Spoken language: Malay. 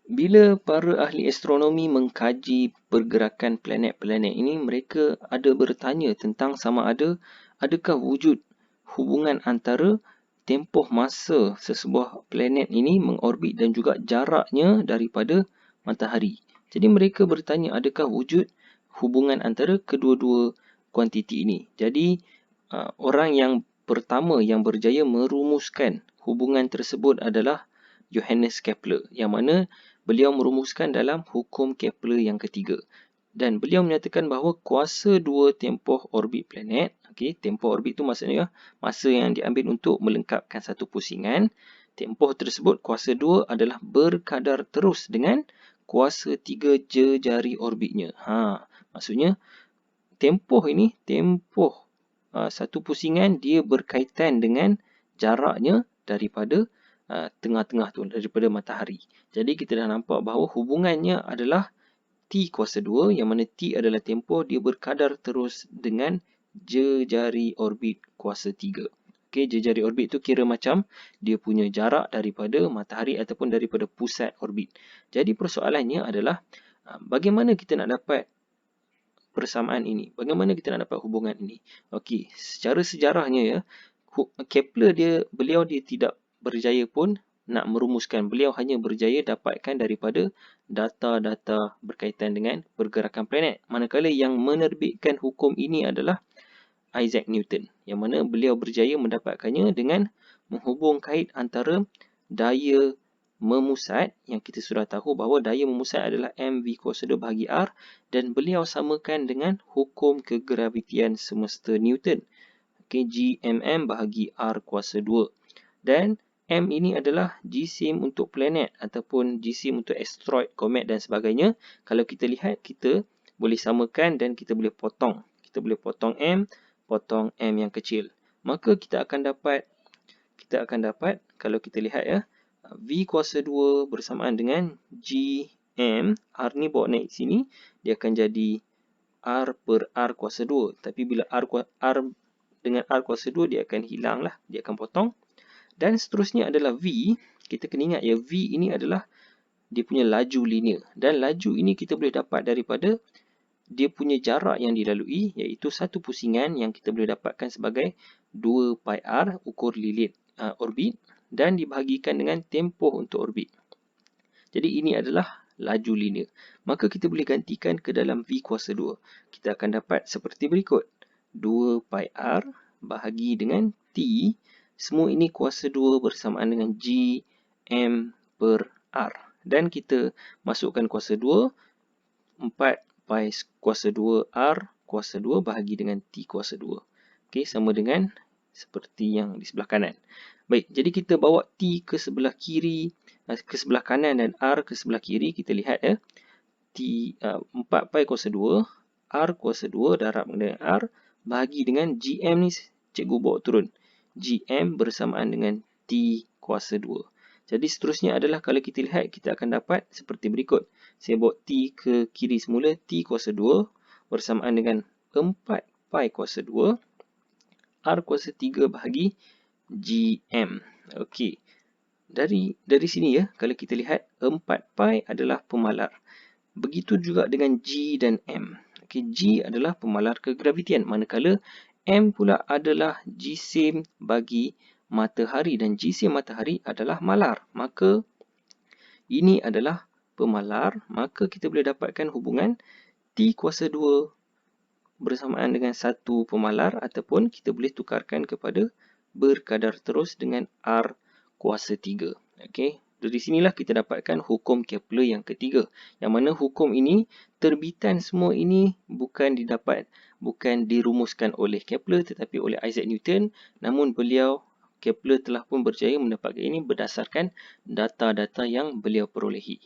Bila para ahli astronomi mengkaji pergerakan planet-planet ini, mereka ada bertanya tentang sama ada adakah wujud hubungan antara tempoh masa sesebuah planet ini mengorbit dan juga jaraknya daripada matahari. Jadi mereka bertanya adakah wujud hubungan antara kedua-dua kuantiti ini. Jadi orang yang pertama yang berjaya merumuskan hubungan tersebut adalah Johannes Kepler, yang mana beliau merumuskan dalam hukum Kepler yang ketiga. Dan beliau menyatakan bahawa kuasa dua tempoh orbit planet, tempoh orbit itu maksudnya masa yang diambil untuk melengkapkan satu pusingan. Tempoh tersebut, kuasa dua adalah berkadar terus dengan kuasa tiga jejari orbitnya. Maksudnya tempoh ini, tempoh satu pusingan dia berkaitan dengan jaraknya daripada tengah-tengah tu, daripada matahari. Jadi kita dah nampak bahawa hubungannya adalah T kuasa 2, yang mana T adalah tempoh, dia berkadar terus dengan jejari orbit kuasa 3. Jejari orbit tu kira macam dia punya jarak daripada matahari ataupun daripada pusat orbit. Jadi persoalannya adalah bagaimana kita nak dapat persamaan ini? Bagaimana kita nak dapat hubungan ini? Secara sejarahnya ya, Kepler beliau tidak berjaya pun nak merumuskan. Beliau hanya berjaya dapatkan daripada data-data berkaitan dengan pergerakan planet. Manakala yang menerbitkan hukum ini adalah Isaac Newton, yang mana beliau berjaya mendapatkannya dengan menghubung kait antara daya memusat, yang kita sudah tahu bahawa daya memusat adalah mv kuasa 2 bahagi r, dan beliau samakan dengan hukum kegravitian semesta Newton, Gmm bahagi r kuasa 2. Dan m ini adalah jisim untuk planet ataupun jisim untuk asteroid, komet dan sebagainya. Kalau kita lihat, kita boleh samakan dan kita boleh potong. Kita boleh potong m, potong m yang kecil. Maka kita akan dapat kalau kita lihat ya, V kuasa 2 bersamaan dengan Gm, R ni bawa naik sini, dia akan jadi R per R kuasa 2. Tapi bila R dengan R kuasa 2, dia akan hilang lah, dia akan potong. Dan seterusnya adalah V, kita kena ingat ya, V ini adalah dia punya laju linear. Dan laju ini kita boleh dapat daripada dia punya jarak yang dilalui, iaitu satu pusingan yang kita boleh dapatkan sebagai 2 pi r ukur lilit orbit, dan dibahagikan dengan tempoh untuk orbit. Jadi ini adalah laju linear. Maka kita boleh gantikan ke dalam V kuasa 2. Kita akan dapat seperti berikut. 2 pi r bahagi dengan T. Semua ini kuasa 2 bersamaan dengan G M per R. Dan kita masukkan kuasa 2. 4 pi kuasa 2 R kuasa 2 bahagi dengan T kuasa 2. Sama dengan seperti yang di sebelah kanan. Baik, jadi kita bawa T ke sebelah kiri, ke sebelah kanan, dan R ke sebelah kiri. Kita lihat ya, 4 pi kuasa 2, R kuasa 2 darab dengan R, bahagi dengan Gm ni cikgu bawa turun. Gm bersamaan dengan T kuasa 2. Jadi seterusnya adalah kalau kita lihat, kita akan dapat seperti berikut. Saya bawa T ke kiri semula, T kuasa 2 bersamaan dengan 4 pi kuasa 2, R kuasa 3 bahagi Gm. Okey. Dari sini ya, kalau kita lihat 4 pi adalah pemalar. Begitu juga dengan G dan M. G adalah pemalar kegravitian, manakala M pula adalah jisim bagi matahari, dan jisim matahari adalah malar. Maka ini adalah pemalar, maka kita boleh dapatkan hubungan T kuasa 2 bersamaan dengan satu pemalar, ataupun kita boleh tukarkan kepada berkadar terus dengan R kuasa 3. Dari sinilah kita dapatkan hukum Kepler yang ketiga. Yang mana hukum ini, terbitan semua ini bukan dirumuskan oleh Kepler tetapi oleh Isaac Newton. Namun Kepler telah pun berjaya mendapatkan ini berdasarkan data-data yang beliau perolehi.